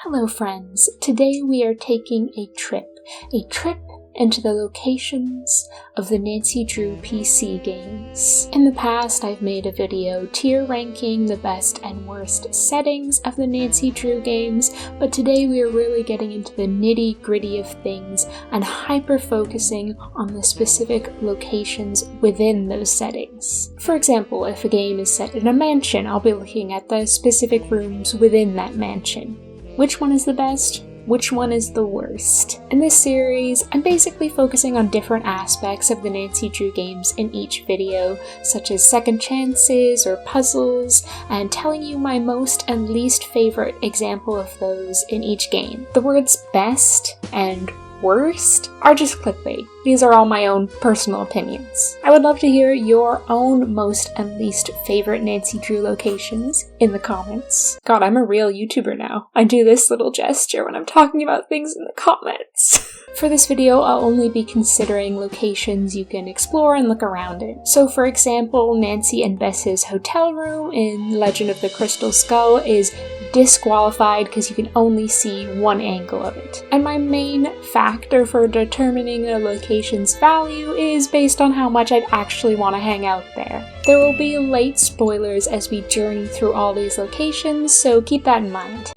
Hello friends, today we are taking a trip into the locations of the Nancy Drew PC games. In the past, I've made a video tier ranking the best and worst settings of the Nancy Drew games, but today we are really getting into the nitty-gritty of things and hyper-focusing on the specific locations within those settings. For example, if a game is set in a mansion, I'll be looking at the specific rooms within that mansion. Which one is the best? Which one is the worst? In this series, I'm basically focusing on different aspects of the Nancy Drew games in each video, such as second chances or puzzles, and telling you my most and least favorite example of those in each game. The words best and worst are just clickbait. These are all my own personal opinions. I would love to hear your own most and least favorite Nancy Drew locations in the comments. God, I'm a real YouTuber now. I do this little gesture when I'm talking about things in the comments. For this video, I'll only be considering locations you can explore and look around in. So for example, Nancy and Bess's hotel room in Legend of the Crystal Skull is disqualified because you can only see one angle of it. And my main factor for determining a location's value is based on how much I'd actually want to hang out there. There will be late spoilers as we journey through all these locations, so keep that in mind.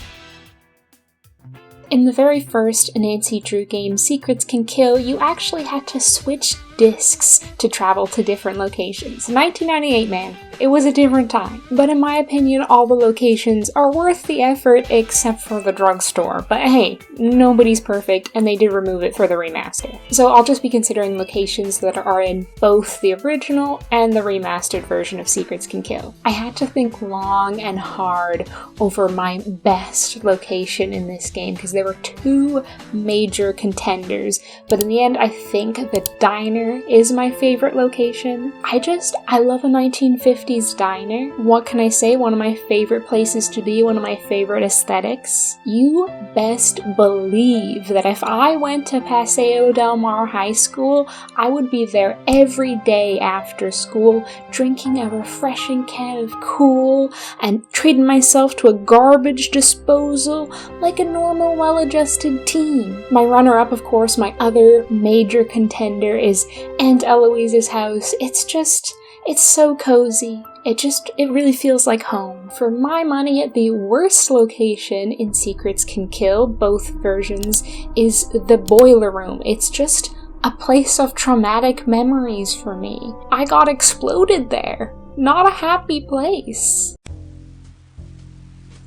In the very first Nancy Drew game, Secrets Can Kill, you actually had to switch discs to travel to different locations. 1998, man. It was a different time. But in my opinion, all the locations are worth the effort except for the drugstore. But hey, nobody's perfect, and they did remove it for the remaster. So I'll just be considering locations that are in both the original and the remastered version of Secrets Can Kill. I had to think long and hard over my best location in this game because there were two major contenders, but in the end I think the diner is my favorite location. I love a 1950s diner. What can I say? One of my favorite places to be, one of my favorite aesthetics. You best believe that if I went to Paseo Del Mar High School, I would be there every day after school, drinking a refreshing can of Cool and treating myself to a garbage disposal like a normal, well-adjusted teen. My runner-up, of course, my other major contender is Aunt Eloise's house. It's so cozy. It really feels like home. For my money, the worst location in Secrets Can Kill, both versions, is the boiler room. It's just a place of traumatic memories for me. I got exploded there. Not a happy place.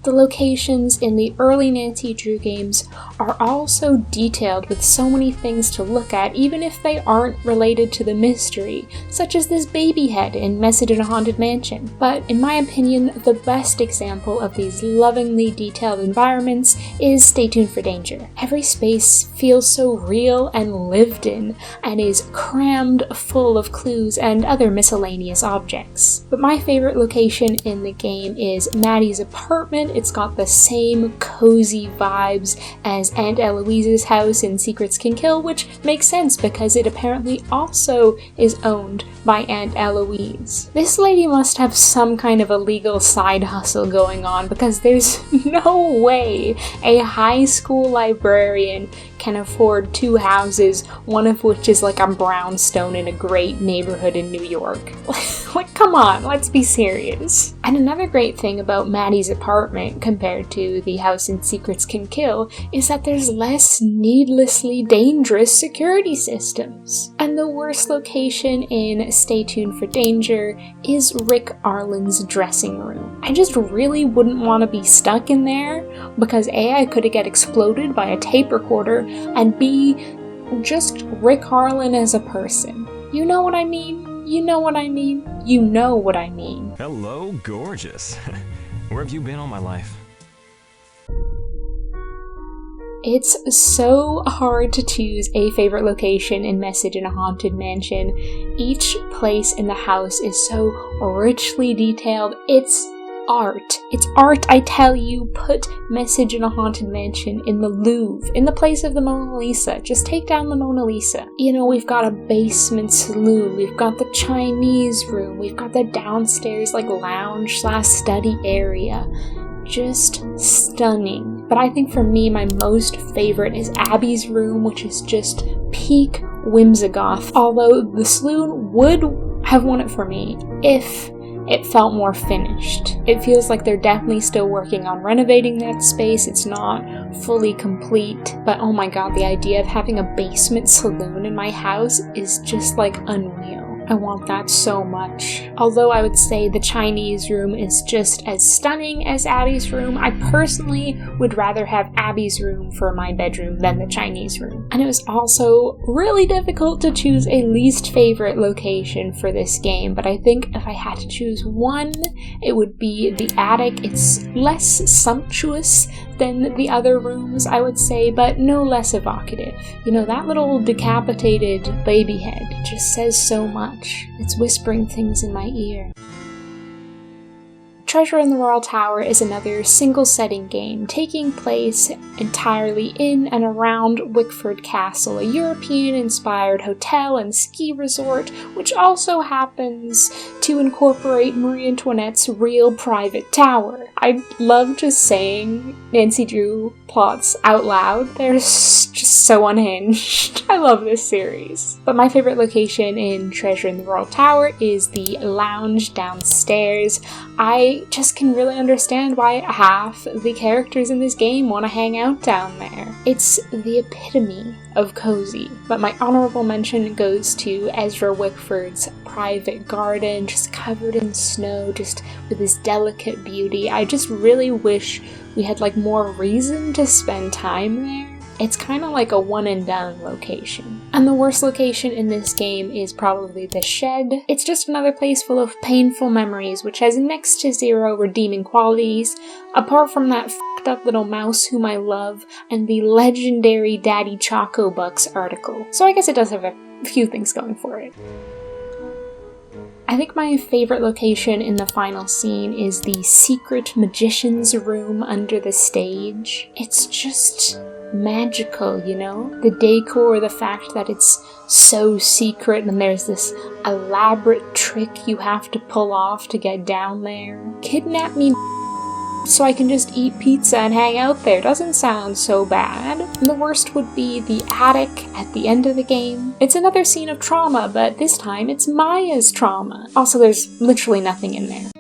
The locations in the early Nancy Drew games are all so detailed with so many things to look at, even if they aren't related to the mystery, such as this baby head in Message in a Haunted Mansion. But in my opinion, the best example of these lovingly detailed environments is Stay Tuned for Danger. Every space feels so real and lived in, and is crammed full of clues and other miscellaneous objects. But my favorite location in the game is Maddie's apartment. It's got the same cozy vibes as Aunt Eloise's house in Secrets Can Kill, which makes sense because it apparently also is owned by Aunt Eloise. This lady must have some kind of illegal side hustle going on because there's no way a high school librarian can afford two houses, one of which is like a brownstone in a great neighborhood in New York. Like, come on, let's be serious. And another great thing about Maddie's apartment compared to the house in Secrets Can Kill is that there's less needlessly dangerous security systems. And the worst location in Stay Tuned for Danger is Rick Arlen's dressing room. I just really wouldn't want to be stuck in there because A, I could get exploded by a tape recorder, and B, just Rick Arlen as a person. You know what I mean? You know what I mean? You know what I mean. Hello, gorgeous. Where have you been all my life? It's so hard to choose a favorite location in Message in a Haunted Mansion. Each place in the house is so richly detailed. It's art. It's art, I tell you. Put Message in a Haunted Mansion in the Louvre, in the place of the Mona Lisa. Just take down the Mona Lisa. You know, we've got a basement saloon, we've got the Chinese room, we've got the downstairs, like, lounge/study area. Just stunning. But I think for me, my most favorite is Abby's room, which is just peak whimsigoth, although the Saloon would have won it for me if it felt more finished. It feels like they're definitely still working on renovating that space. It's not fully complete, but oh my god, the idea of having a basement saloon in my house is just like unreal. I want that so much. Although I would say the Chinese room is just as stunning as Abby's room, I personally would rather have Abby's room for my bedroom than the Chinese room. And it was also really difficult to choose a least favorite location for this game, but I think if I had to choose one, it would be the attic. It's less sumptuous than the other rooms, I would say, but no less evocative. You know, that little decapitated baby head just says so much. It's whispering things in my ear. Treasure in the Royal Tower is another single-setting game, taking place entirely in and around Wickford Castle, a European-inspired hotel and ski resort, which also happens to incorporate Marie Antoinette's real private tower. I love just saying Nancy Drew plots out loud. They're just so unhinged. I love this series. But my favorite location in Treasure in the Royal Tower is the lounge downstairs. I just can really understand why half the characters in this game want to hang out down there. It's the epitome of cozy. But my honorable mention goes to Ezra Wickford's private garden, just covered in snow, just with this delicate beauty. I just really wish we had like more reason to spend time there. It's kind of like a one and done location. And the worst location in this game is probably the shed. It's just another place full of painful memories, which has next to zero redeeming qualities, apart from that f***ed up little mouse whom I love, and the legendary Daddy Choco Bucks article. So I guess it does have a few things going for it. I think my favorite location in the final scene is the secret magician's room under the stage. It's just magical, you know? The decor, the fact that it's so secret and there's this elaborate trick you have to pull off to get down there. Kidnap me so I can just eat pizza and hang out there doesn't sound so bad. And the worst would be the attic at the end of the game. It's another scene of trauma, but this time it's Maya's trauma. Also, there's literally nothing in there.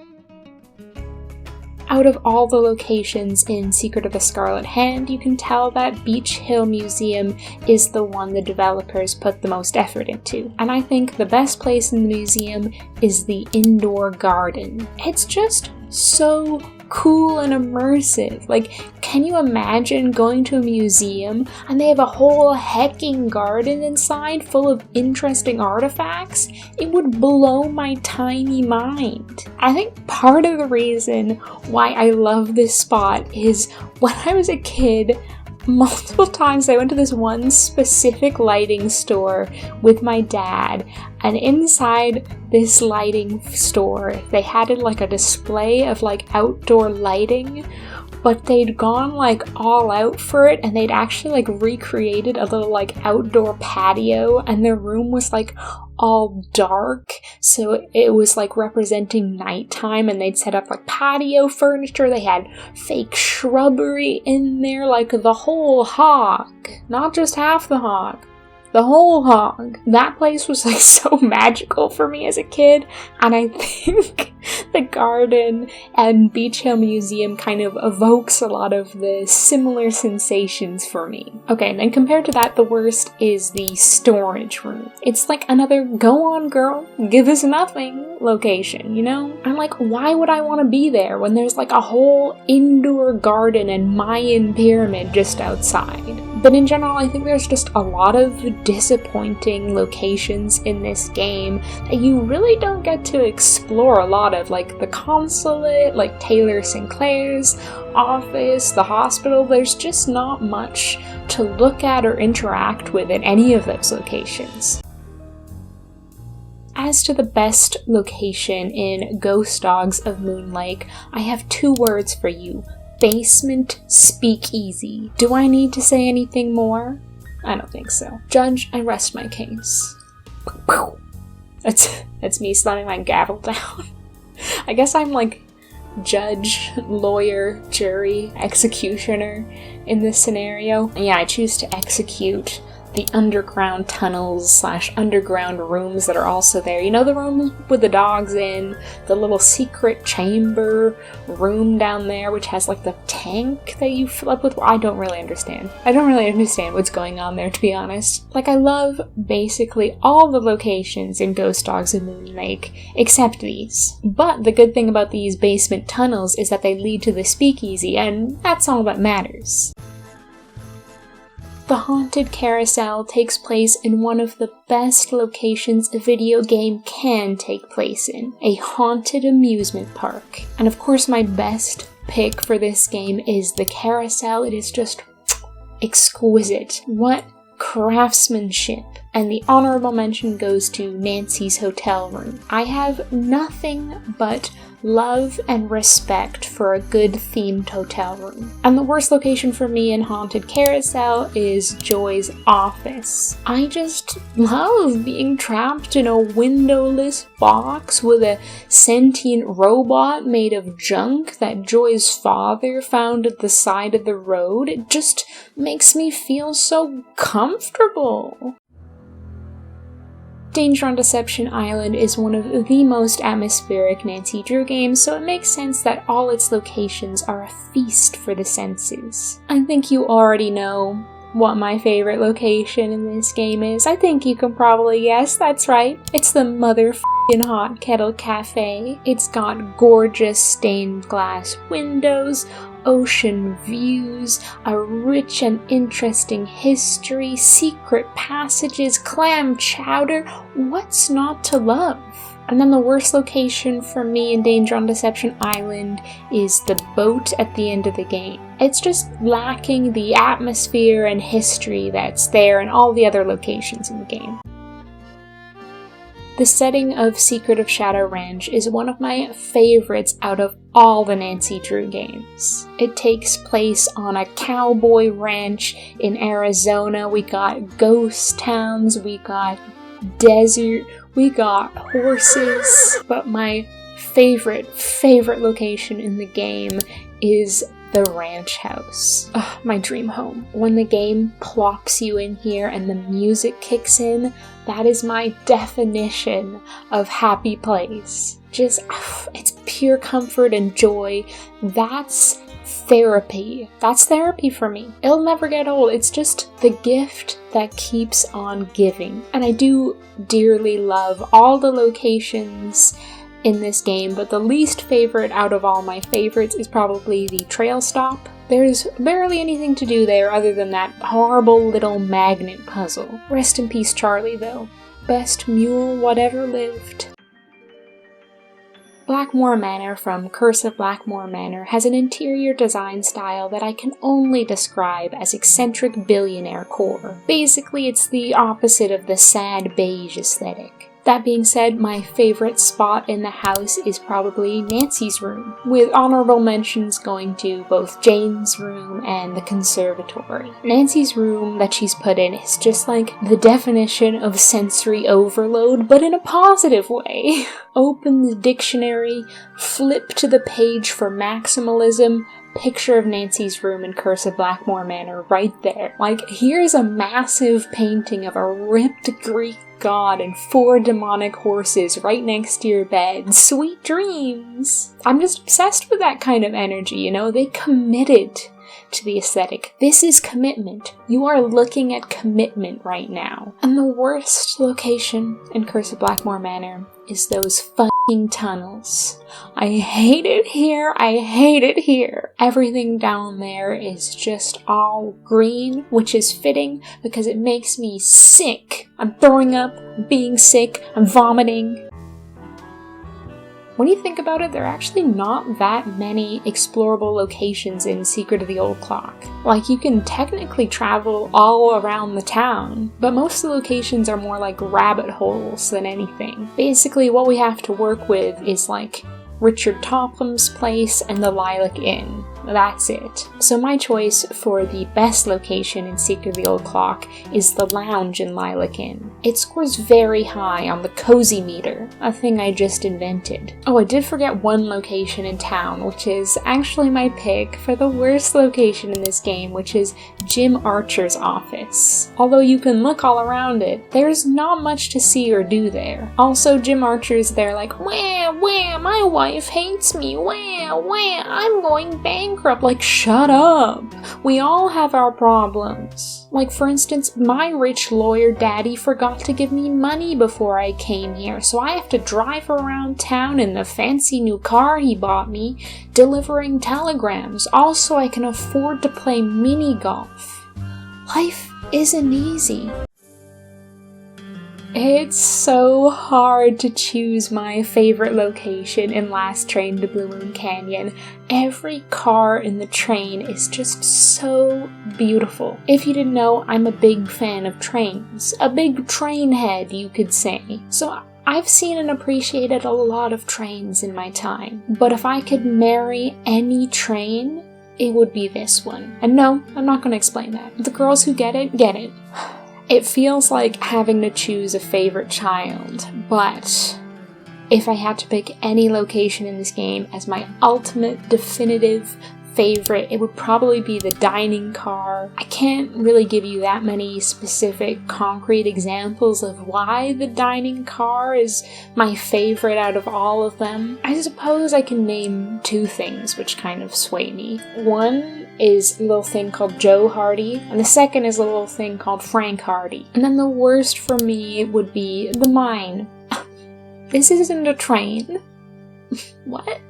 Out of all the locations in Secret of the Scarlet Hand, you can tell that Beach Hill Museum is the one the developers put the most effort into. And I think the best place in the museum is the indoor garden. It's just so cool and immersive. Like, can you imagine going to a museum and they have a whole hecking garden inside full of interesting artifacts? It would blow my tiny mind. I think part of the reason why I love this spot is when I was a kid, multiple times I went to this one specific lighting store with my dad, and inside this lighting store they had like a display of like outdoor lighting, but they'd gone like all out for it and they'd actually like recreated a little like outdoor patio, and their room was like all dark, so it was like representing nighttime, and they'd set up like patio furniture. They had fake shrubbery in there, like the whole hog, not just half the hog, the whole hog. That place was like so magical for me as a kid, and I think the garden and Beach Hill Museum kind of evokes a lot of the similar sensations for me. Okay, and then compared to that, the worst is the storage room. It's like another go on girl, give us nothing location, you know? I'm like, why would I want to be there when there's like a whole indoor garden and Mayan pyramid just outside? But in general, I think there's just a lot of disappointing locations in this game that you really don't get to explore a lot of, like the consulate, like Taylor Sinclair's office, the hospital. There's just not much to look at or interact with in any of those locations. As to the best location in Ghost Dogs of Moon Lake, I have two words for you. Basement speakeasy. Do I need to say anything more? I don't think so. Judge, I rest my case. That's me slamming my gavel down. I guess I'm like judge, lawyer, jury, executioner in this scenario. And yeah, I choose to execute the underground tunnels / underground rooms that are also there. You know, the rooms with the dogs in, the little secret chamber room down there, which has like the tank that you fill up with. I don't really understand what's going on there, to be honest. Like, I love basically all the locations in Ghost Dogs and Moon Lake, except these. But the good thing about these basement tunnels is that they lead to the speakeasy, and that's all that matters. The Haunted Carousel takes place in one of the best locations a video game can take place in, a haunted amusement park. And of course my best pick for this game is the carousel. It is just exquisite. What craftsmanship. And the honorable mention goes to Nancy's hotel room. I have nothing but love and respect for a good themed hotel room. And the worst location for me in Haunted Carousel is Joy's office. I just love being trapped in a windowless box with a sentient robot made of junk that Joy's father found at the side of the road. It just makes me feel so comfortable. Danger on Deception Island is one of the most atmospheric Nancy Drew games, so it makes sense that all its locations are a feast for the senses. I think you already know what my favorite location in this game is. I think you can probably guess, that's right. It's the motherfucking Hot Kettle Cafe. It's got gorgeous stained glass windows, ocean views, a rich and interesting history, secret passages, clam chowder. What's not to love? And then the worst location for me in Danger on Deception Island is the boat at the end of the game. It's just lacking the atmosphere and history that's there in all the other locations in the game. The setting of Secret of Shadow Ranch is one of my favorites out of all the Nancy Drew games. It takes place on a cowboy ranch in Arizona. We got ghost towns, we got desert, we got horses. But my favorite location in the game is the ranch house. Ugh, my dream home. When the game plops you in here and the music kicks in, that is my definition of happy place. Just, it's pure comfort and joy. That's therapy. That's therapy for me. It'll never get old. It's just the gift that keeps on giving. And I do dearly love all the locations in this game, but the least favorite out of all my favorites is probably the trail stop. There's barely anything to do there other than that horrible little magnet puzzle. Rest in peace, Charlie, though. Best mule whatever lived. Blackmore Manor from Curse of Blackmore Manor has an interior design style that I can only describe as eccentric billionaire core. Basically, it's the opposite of the sad beige aesthetic. That being said, my favorite spot in the house is probably Nancy's room, with honorable mentions going to both Jane's room and the conservatory. Nancy's room that she's put in is just like the definition of sensory overload, but in a positive way. Open the dictionary, flip to the page for maximalism, picture of Nancy's room in Curse of Blackmore Manor right there. Like, here's a massive painting of a ripped Greek god and 4 demonic horses right next to your bed. Sweet dreams! I'm just obsessed with that kind of energy, you know? They committed to the aesthetic. This is commitment. You are looking at commitment right now. And the worst location in Curse of Blackmore Manor is those fucking tunnels. I hate it here. I hate it here. Everything down there is just all green, which is fitting because it makes me sick. I'm throwing up, I'm being sick, I'm vomiting. When you think about it, there are actually not that many explorable locations in Secret of the Old Clock. Like, you can technically travel all around the town, but most of the locations are more like rabbit holes than anything. Basically, what we have to work with is like Richard Toplam's place and the Lilac Inn. That's it. So my choice for the best location in Secret of the Old Clock is the lounge in Lilac Inn. It scores very high on the cozy meter, a thing I just invented. Oh, I did forget one location in town, which is actually my pick for the worst location in this game, which is Jim Archer's office. Although you can look all around it, there's not much to see or do there. Also, Jim Archer's there like, wah, wah, my wife hates me, wah, wah, I'm going bankrupt. Like, shut up. We all have our problems. Like, for instance, my rich lawyer daddy forgot to give me money before I came here, so I have to drive around town in the fancy new car he bought me, delivering telegrams. Also, I can afford to play mini golf. Life isn't easy. It's so hard to choose my favorite location in Last Train to Blue Moon Canyon. Every car in the train is just so beautiful. If you didn't know, I'm a big fan of trains. A big train head, you could say. So I've seen and appreciated a lot of trains in my time. But if I could marry any train, it would be this one. And no, I'm not going to explain that. The girls who get it, get it. It feels like having to choose a favorite child, but if I had to pick any location in this game as my ultimate definitive favorite, it would probably be the dining car. I can't really give you that many specific concrete examples of why the dining car is my favorite out of all of them. I suppose I can name two things which kind of sway me. One is a little thing called Joe Hardy, and the second is a little thing called Frank Hardy. And then the worst for me would be the mine. This isn't a train. What?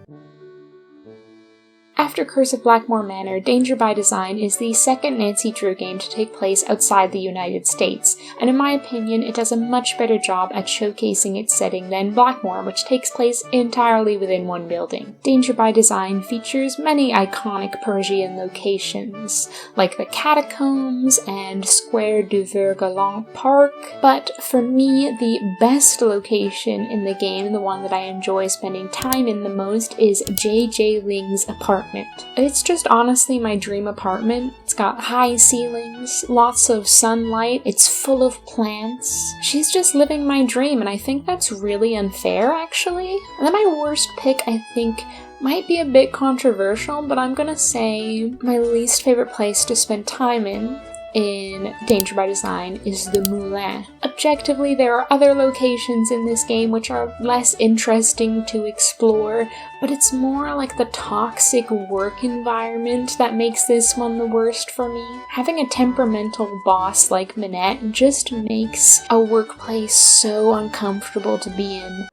After Curse of Blackmore Manor, Danger by Design is the second Nancy Drew game to take place outside the United States, and in my opinion, it does a much better job at showcasing its setting than Blackmore, which takes place entirely within one building. Danger by Design features many iconic Parisian locations, like the Catacombs and Square du Ver-Galant Park, but for me, the best location in the game, the one that I enjoy spending time in the most, is J.J. Ling's apartment. It's just honestly my dream apartment. It's got high ceilings, lots of sunlight, it's full of plants. She's just living my dream, and I think that's really unfair, actually. And then my worst pick, I think, might be a bit controversial, but I'm gonna say my least favorite place to spend time in Danger by Design is the Moulin. Objectively, there are other locations in this game which are less interesting to explore, but it's more like the toxic work environment that makes this one the worst for me. Having a temperamental boss like Minette just makes a workplace so uncomfortable to be in.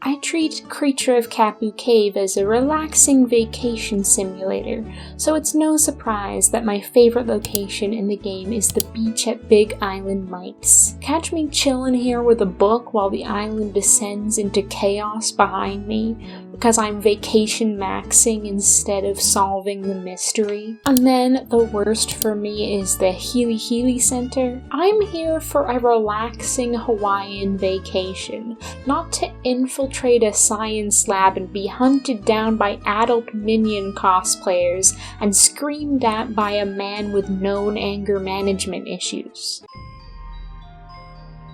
I treat Creature of Kapu Cave as a relaxing vacation simulator, so it's no surprise that my favorite location in the game is the beach at Big Island Mike's. Catch me chillin' here with a book while the island descends into chaos behind me, because I'm vacation maxing instead of solving the mystery. And then the worst for me is the Healy Healy Center. I'm here for a relaxing Hawaiian vacation, not to infiltrate a science lab and be hunted down by adult minion cosplayers and screamed at by a man with known anger management issues.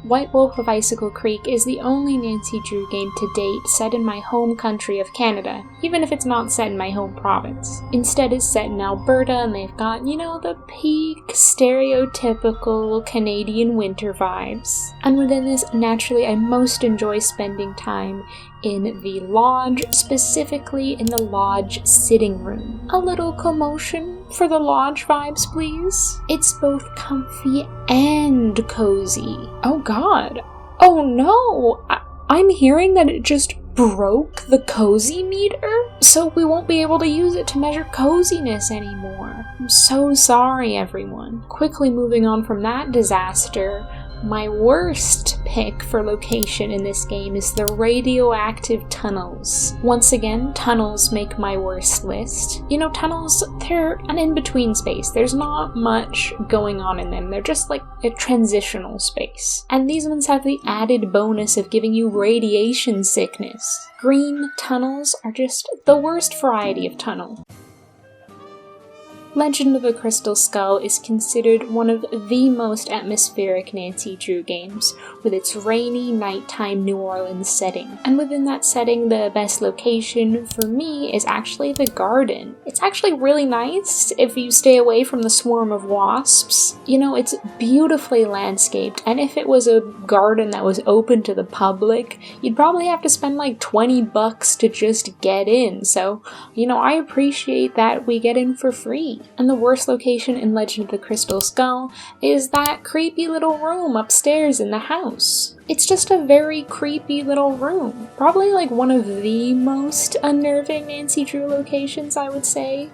White Wolf of Icicle Creek is the only Nancy Drew game to date set in my home country of Canada, even if it's not set in my home province. Instead, it's set in Alberta, and they've got, the peak stereotypical Canadian winter vibes. And within this, naturally, I most enjoy spending time in the lodge, specifically in the lodge sitting room. A little commotion for the lodge vibes, please. It's both comfy and cozy. Oh god. Oh no! I'm hearing that it just broke the cozy meter? So we won't be able to use it to measure coziness anymore. I'm so sorry, everyone. Quickly moving on from that disaster, My worst pick for location in this game is the radioactive tunnels. Once again, tunnels make my worst list. You know, tunnels, they're an in-between space. There's not much going on in them. They're just like a transitional space. And these ones have the added bonus of giving you radiation sickness. Green tunnels are just the worst variety of tunnel. Legend of the Crystal Skull is considered one of the most atmospheric Nancy Drew games, with its rainy, nighttime New Orleans setting. And within that setting, the best location for me is actually the garden. It's actually really nice if you stay away from the swarm of wasps. You know, it's beautifully landscaped, and if it was a garden that was open to the public, you'd probably have to spend like $20 to just get in. So, you know, I appreciate that we get in for free. And the worst location in Legend of the Crystal Skull is that creepy little room upstairs in the house. It's just a very creepy little room. Probably like one of the most unnerving Nancy Drew locations, I would say.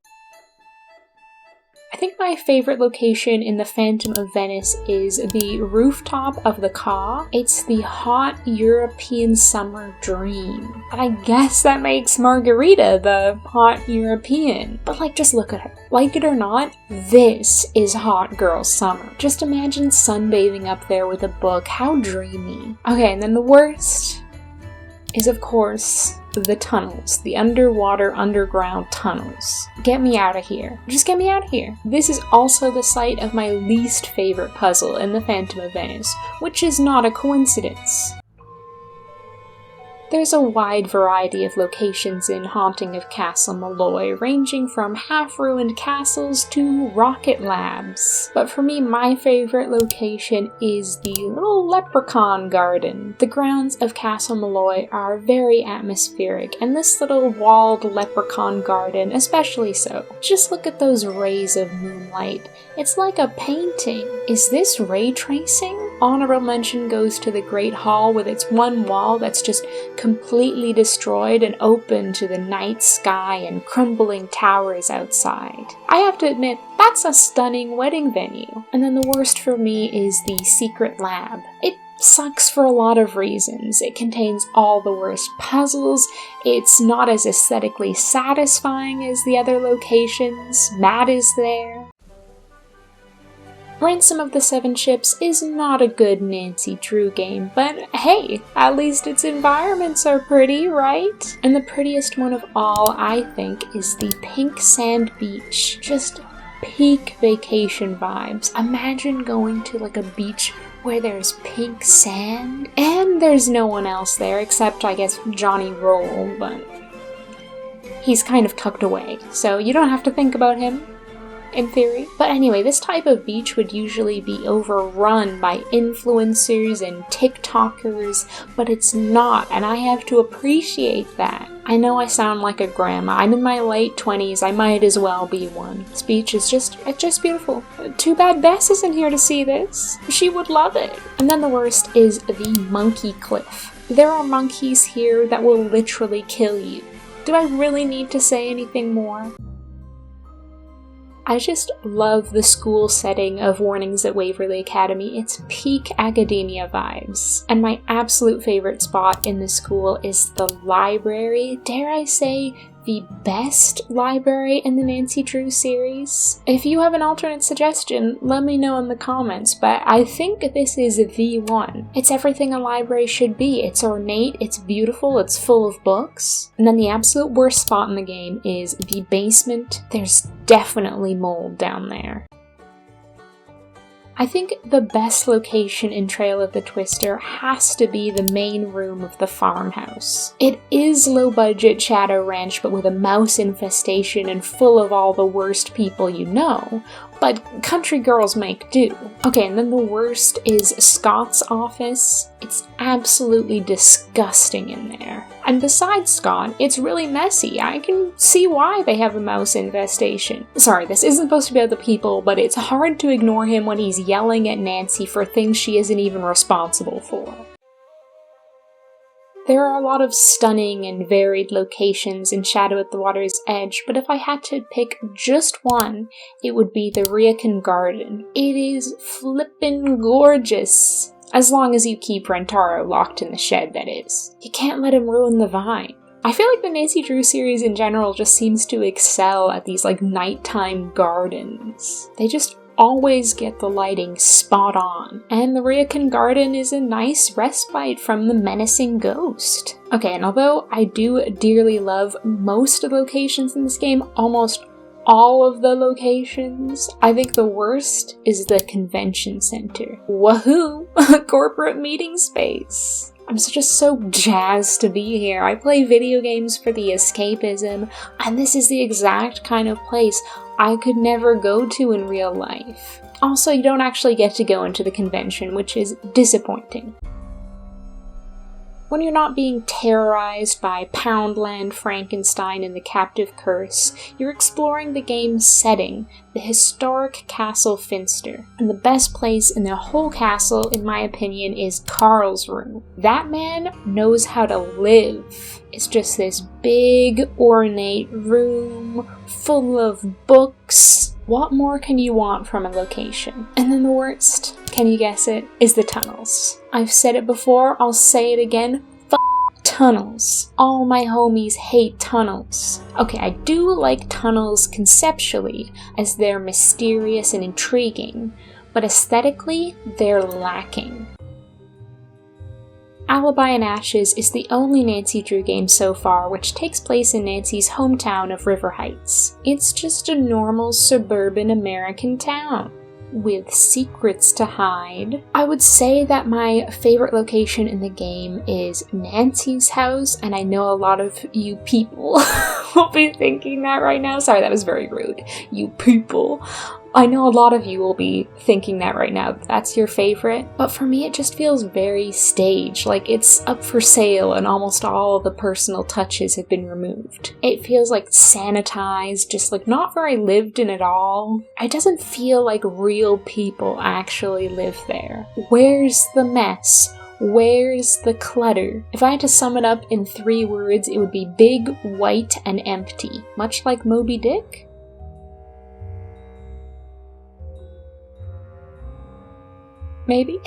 I think my favorite location in the Phantom of Venice is the rooftop of the Caw. It's the hot European summer dream. And I guess that makes Margarita the hot European. But like, just look at her. Like it or not, this is hot girl summer. Just imagine sunbathing up there with a book. How dreamy. Okay, and then the worst is, of course, the tunnels. The underground tunnels. Get me out of here. Just get me out of here. This is also the site of my least favorite puzzle in the Phantom of Venice, which is not a coincidence. There's a wide variety of locations in Haunting of Castle Maloy, ranging from half-ruined castles to rocket labs. But for me, my favorite location is the little leprechaun garden. The grounds of Castle Maloy are very atmospheric, and this little walled leprechaun garden especially so. Just look at those rays of moonlight. It's like a painting. Is this ray tracing? Honorable mention goes to the Great Hall with its one wall that's just completely destroyed and open to the night sky and crumbling towers outside. I have to admit, that's a stunning wedding venue. And then the worst for me is the secret lab. It sucks for a lot of reasons. It contains all the worst puzzles, it's not as aesthetically satisfying as the other locations, Matt is there. Ransom of the Seven Ships is not a good Nancy Drew game, but hey, at least its environments are pretty, right? And the prettiest one of all, I think, is the Pink Sand Beach. Just peak vacation vibes. Imagine going to like a beach where there's pink sand, and there's no one else there except, I guess, Johnny Roll, but he's kind of tucked away, so you don't have to think about him. In theory. But anyway, this type of beach would usually be overrun by influencers and TikTokers, but it's not, and I have to appreciate that. I know I sound like a grandma. I'm in my late 20s, I might as well be one. This beach is just beautiful. Too bad Bess isn't here to see this. She would love it. And then the worst is the Monkey Cliff. There are monkeys here that will literally kill you. Do I really need to say anything more? I just love the school setting of Warnings at Waverly Academy. It's peak academia vibes. And my absolute favorite spot in the school is the library. Dare I say, the best library in the Nancy Drew series? If you have an alternate suggestion, let me know in the comments, but I think this is the one. It's everything a library should be. It's ornate, it's beautiful, it's full of books. And then the absolute worst spot in the game is the basement. There's definitely mold down there. I think the best location in Trail of the Twister has to be the main room of the farmhouse. It is low-budget Shadow Ranch, but with a mouse infestation and full of all the worst people you know, but country girls make do. Okay, and then the worst is Scott's office. It's absolutely disgusting in there. And besides Scott, it's really messy. I can see why they have a mouse infestation. Sorry, this isn't supposed to be about the people, but it's hard to ignore him when he's yelling at Nancy for things she isn't even responsible for. There are a lot of stunning and varied locations in Shadow at the Water's Edge, but if I had to pick just one, it would be the Riacan Garden. It is flippin' gorgeous. As long as you keep Rentaro locked in the shed, that is. You can't let him ruin the vibe. I feel like the Nancy Drew series in general just seems to excel at these like nighttime gardens. They just always get the lighting spot on. And the Ryokan garden is a nice respite from the menacing ghost. Okay, and although I do dearly love most of the locations in this game, almost all of the locations, I think the worst is the convention center. Woohoo! Corporate meeting space! I'm just so jazzed to be here. I play video games for the escapism, and this is the exact kind of place I could never go to in real life. Also, you don't actually get to go into the convention, which is disappointing. When you're not being terrorized by Poundland, Frankenstein, and the Captive Curse, you're exploring the game's setting, the historic Castle Finster. And the best place in the whole castle, in my opinion, is Carl's room. That man knows how to live. It's just this big, ornate room, full of books. What more can you want from a location? And then the worst, can you guess it, is the tunnels. I've said it before, I'll say it again, tunnels. All my homies hate tunnels. Okay, I do like tunnels conceptually, as they're mysterious and intriguing, but aesthetically, they're lacking. Alibi Ashes is the only Nancy Drew game so far which takes place in Nancy's hometown of River Heights. It's just a normal suburban American town, with secrets to hide. I would say that my favorite location in the game is Nancy's house, and I know a lot of you people will be thinking that right now. Sorry, that was very rude. You people. I know a lot of you will be thinking that right now. That's your favorite. But for me, it just feels very staged, like it's up for sale and almost all of the personal touches have been removed. It feels like sanitized, just like not very lived in at all. It doesn't feel like real people actually live there. Where's the mess? Where's the clutter? If I had to sum it up in 3 words, it would be big, white, and empty. Much like Moby Dick? Maybe?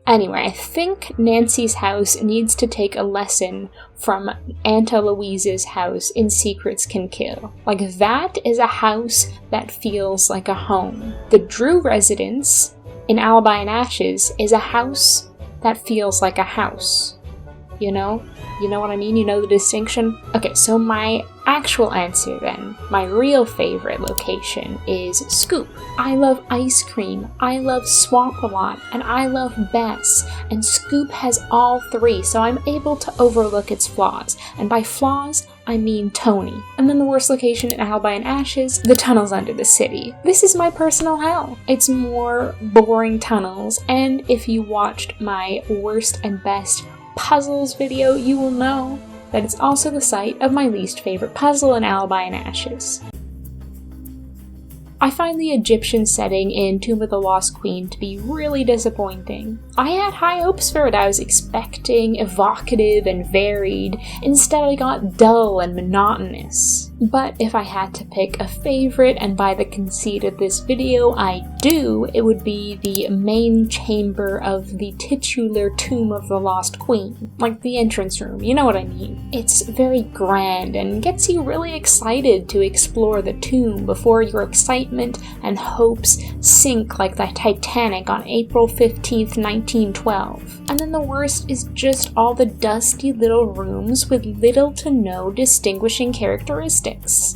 Anyway, I think Nancy's house needs to take a lesson from Aunt Eloise's house in Secrets Can Kill. Like, that is a house that feels like a home. The Drew residence in Alibi Ashes is a house that feels like a house. You know? You know what I mean? You know the distinction? Okay, so my actual answer then, my real favorite location is Scoop. I love ice cream, I love Swamp-A-Lot, and I love Bess, and Scoop has all 3, so I'm able to overlook its flaws. And by flaws, I mean Tony. And then the worst location in Alibi Ashes, the tunnels under the city. This is my personal hell. It's more boring tunnels, and if you watched my worst and best puzzles video, you will know that it's also the site of my least favorite puzzle in Alibi Ashes. I find the Egyptian setting in Tomb of the Lost Queen to be really disappointing. I had high hopes for it. I was expecting evocative and varied. Instead, I got dull and monotonous. But if I had to pick a favorite, and by the conceit of this video I do, it would be the main chamber of the titular Tomb of the Lost Queen. Like the entrance room, you know what I mean. It's very grand and gets you really excited to explore the tomb before your excitement and hopes sink like the Titanic on April 15th, 1912. And then the worst is just all the dusty little rooms with little to no distinguishing characteristics.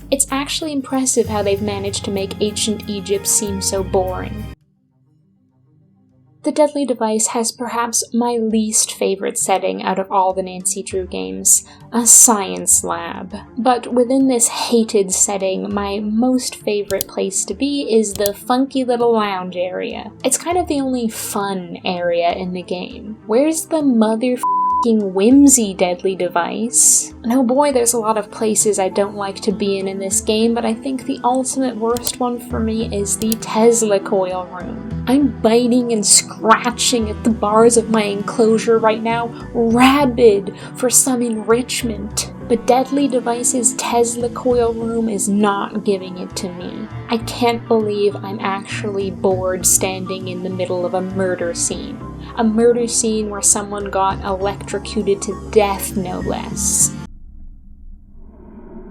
It's actually impressive how they've managed to make ancient Egypt seem so boring. The Deadly Device has perhaps my least favorite setting out of all the Nancy Drew games, a science lab. But within this hated setting, my most favorite place to be is the funky little lounge area. It's kind of the only fun area in the game. Where's the whimsy Deadly Device? And oh boy, there's a lot of places I don't like to be in this game, but I think the ultimate worst one for me is the Tesla coil room. I'm biting and scratching at the bars of my enclosure right now, rabid for some enrichment. but Deadly Device's Tesla coil room is not giving it to me. I can't believe I'm actually bored standing in the middle of a murder scene. A murder scene where someone got electrocuted to death, no less.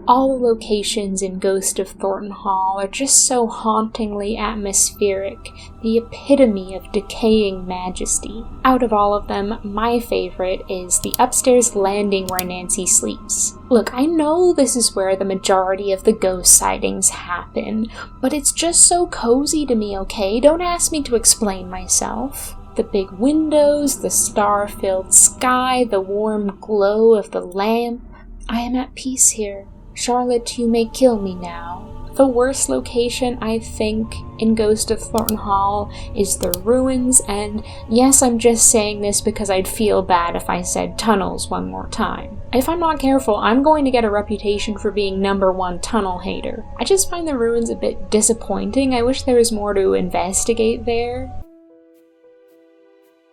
All the locations in Ghost of Thornton Hall are just so hauntingly atmospheric, the epitome of decaying majesty. Out of all of them, my favorite is the upstairs landing where Nancy sleeps. Look, I know this is where the majority of the ghost sightings happen, but it's just so cozy to me, okay? Don't ask me to explain myself. The big windows, the star-filled sky, the warm glow of the lamp. I am at peace here. Charlotte, you may kill me now. The worst location, I think, in Ghost of Thornton Hall is the ruins, and yes, I'm just saying this because I'd feel bad if I said tunnels one more time. If I'm not careful, I'm going to get a reputation for being #1 tunnel hater. I just find the ruins a bit disappointing. I wish there was more to investigate there.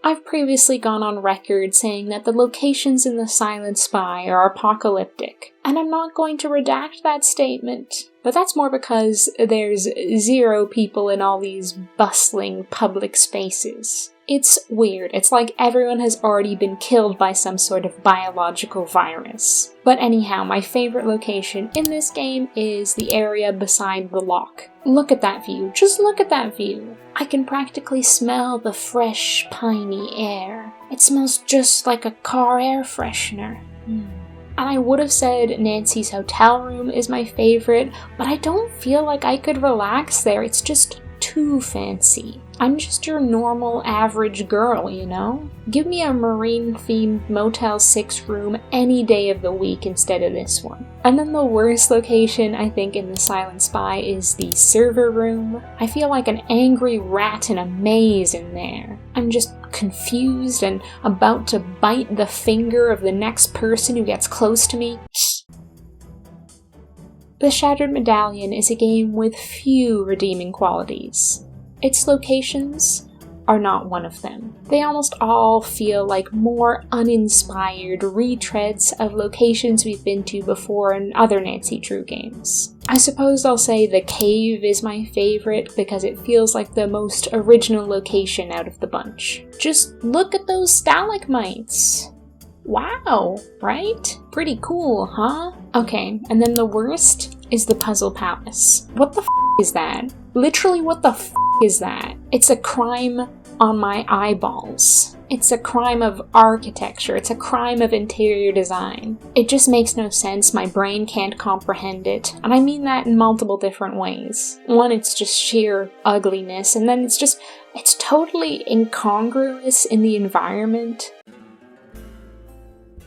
I've previously gone on record saying that the locations in The Silent Spy are apocalyptic, and I'm not going to redact that statement. But that's more because there's 0 people in all these bustling public spaces. It's weird. It's like everyone has already been killed by some sort of biological virus. But anyhow, my favorite location in this game is the area beside the lock. Look at that view. Just look at that view. I can practically smell the fresh, piney air. It smells just like a car air freshener. And I would have said Nancy's hotel room is my favorite, but I don't feel like I could relax there. It's just too fancy. I'm just your normal average girl, you know? Give me a marine-themed Motel 6 room any day of the week instead of this one. And then the worst location, I think, in The Silent Spy is the server room. I feel like an angry rat in a maze in there. I'm just confused and about to bite the finger of the next person who gets close to me. The Shattered Medallion is a game with few redeeming qualities. Its locations are not one of them. They almost all feel like more uninspired retreads of locations we've been to before in other Nancy Drew games. I suppose I'll say the cave is my favorite because it feels like the most original location out of the bunch. Just look at those stalagmites! Wow, right? Pretty cool, huh? Okay, and then the worst is the Puzzle Palace. What the f*** is that? Literally, what the f*** is that? It's a crime on my eyeballs. It's a crime of architecture. It's a crime of interior design. It just makes no sense. My brain can't comprehend it. And I mean that in multiple different ways. One, it's just sheer ugliness, and then it's totally incongruous in the environment.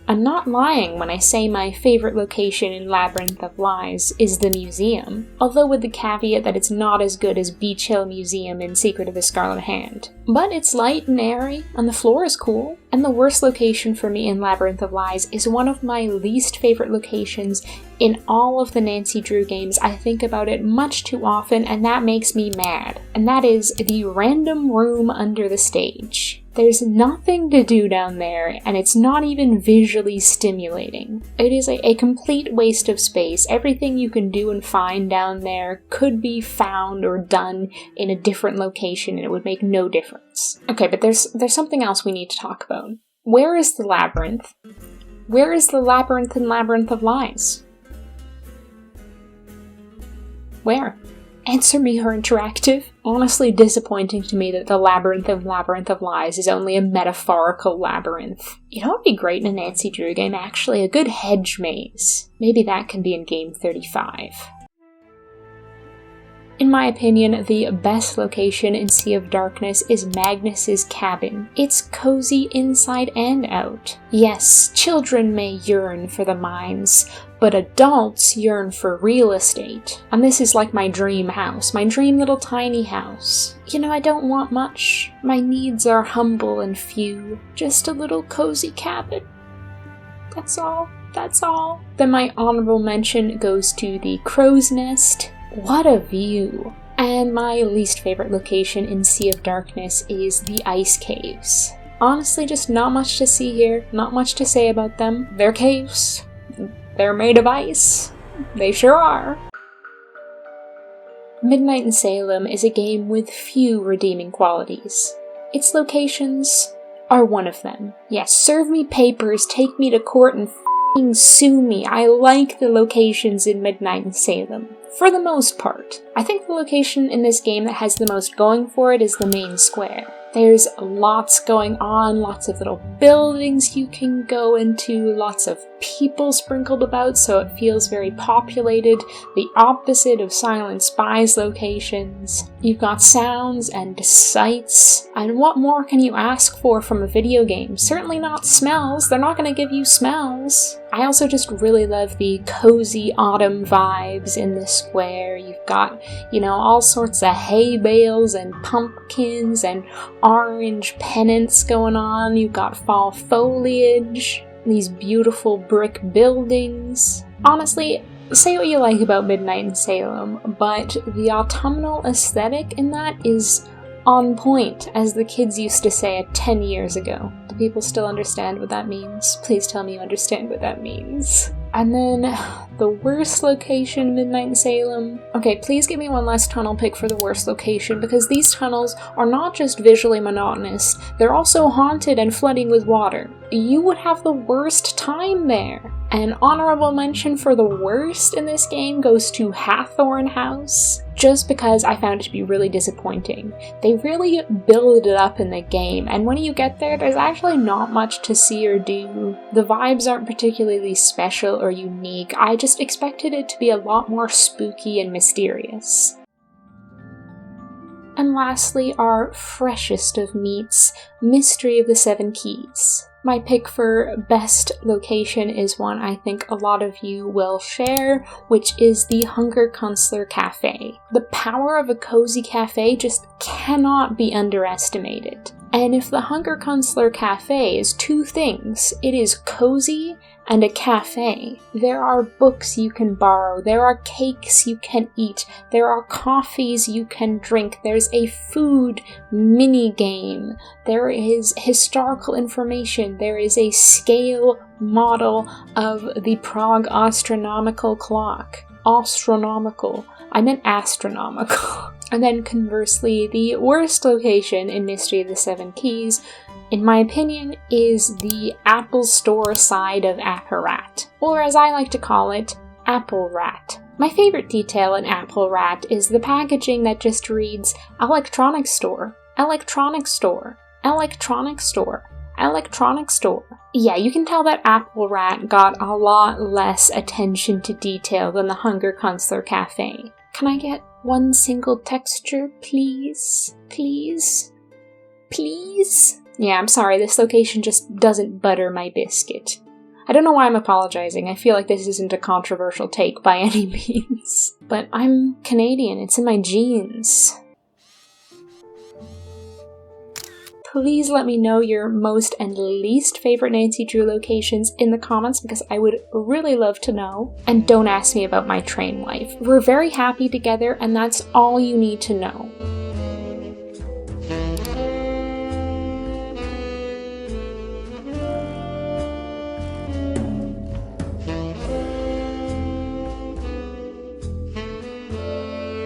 I'm not lying when I say my favorite location in Labyrinth of Lies is the museum, although with the caveat that it's not as good as Beach Hill Museum in Secret of the Scarlet Hand. But it's light and airy, and the floor is cool. And the worst location for me in Labyrinth of Lies is one of my least favorite locations in all of the Nancy Drew games. I think about it much too often, and that makes me mad. And that is the random room under the stage. There's nothing to do down there, and it's not even visually stimulating. It is a complete waste of space. Everything you can do and find down there could be found or done in a different location, and it would make no difference. Okay, but there's something else we need to talk about. Where is the labyrinth? Where is the labyrinth in Labyrinth of Lies? Where? Answer me, her interactive. Honestly disappointing to me that the Labyrinth of Lies is only a metaphorical labyrinth. You know what would be great in a Nancy Drew game, actually? A good hedge maze. Maybe that can be in game 35. In my opinion, the best location in Sea of Darkness is Magnus's cabin. It's cozy inside and out. Yes, children may yearn for the mines, but adults yearn for real estate. And this is like my dream house, my dream little tiny house. You know, I don't want much. My needs are humble and few. Just a little cozy cabin. That's all. That's all. Then my honorable mention goes to the Crow's Nest. What a view! And my least favorite location in Sea of Darkness is the ice caves. Honestly, just not much to see here, not much to say about them. They're caves. They're made of ice. They sure are. Midnight in Salem is a game with few redeeming qualities. Its locations are one of them. Yes, serve me papers, take me to court, and f***ing sue me. I like the locations in Midnight in Salem. For the most part. I think the location in this game that has the most going for it is the main square. There's lots going on, lots of little buildings you can go into, lots of people sprinkled about, so it feels very populated, the opposite of Silent Spy's locations. You've got sounds and sights, and what more can you ask for from a video game? Certainly not smells, they're not going to give you smells. I also just really love the cozy autumn vibes in this square. You've got, all sorts of hay bales and pumpkins and orange pennants going on. You've got fall foliage, these beautiful brick buildings. Honestly, say what you like about Midnight in Salem, but the autumnal aesthetic in that is on point, as the kids used to say 10 years ago. Do people still understand what that means? Please tell me you understand what that means. And then, the worst location, Midnight in Salem. Okay, please give me one last tunnel pick for the worst location, because these tunnels are not just visually monotonous, they're also haunted and flooding with water. You would have the worst time there. An honorable mention for the worst in this game goes to Hathorn House, just because I found it to be really disappointing. They really build it up in the game, and when you get there, there's actually not much to see or do. The vibes aren't particularly special or unique. I just expected it to be a lot more spooky and mysterious. And lastly, our freshest of meats, Mystery of the Seven Keys. My pick for best location is one I think a lot of you will share, which is the Hunger Counselor Cafe. The power of a cozy cafe just cannot be underestimated. And if the Hunger Counselor Cafe is two things, it is cozy and a cafe. There are books you can borrow, there are cakes you can eat, there are coffees you can drink, there's a food mini-game, there is historical information, there is a scale model of the Prague astronomical clock. Astronomical. I meant astronomical. And then conversely, the worst location in Mystery of the Seven Keys, in my opinion, is the Apple Store side of Apparat, or as I like to call it, Apple Rat. My favorite detail in Apple Rat is the packaging that just reads Electronics Store, Electronics Store, Electronics Store, Electronics Store. Yeah, you can tell that Apple Rat got a lot less attention to detail than the Hunger Counselor Cafe. Can I get one single texture, please? Please? Please? Yeah, I'm sorry, this location just doesn't butter my biscuit. I don't know why I'm apologizing, I feel like this isn't a controversial take by any means. But I'm Canadian, it's in my genes. Please let me know your most and least favorite Nancy Drew locations in the comments because I would really love to know. And don't ask me about my train life. We're very happy together and that's all you need to know.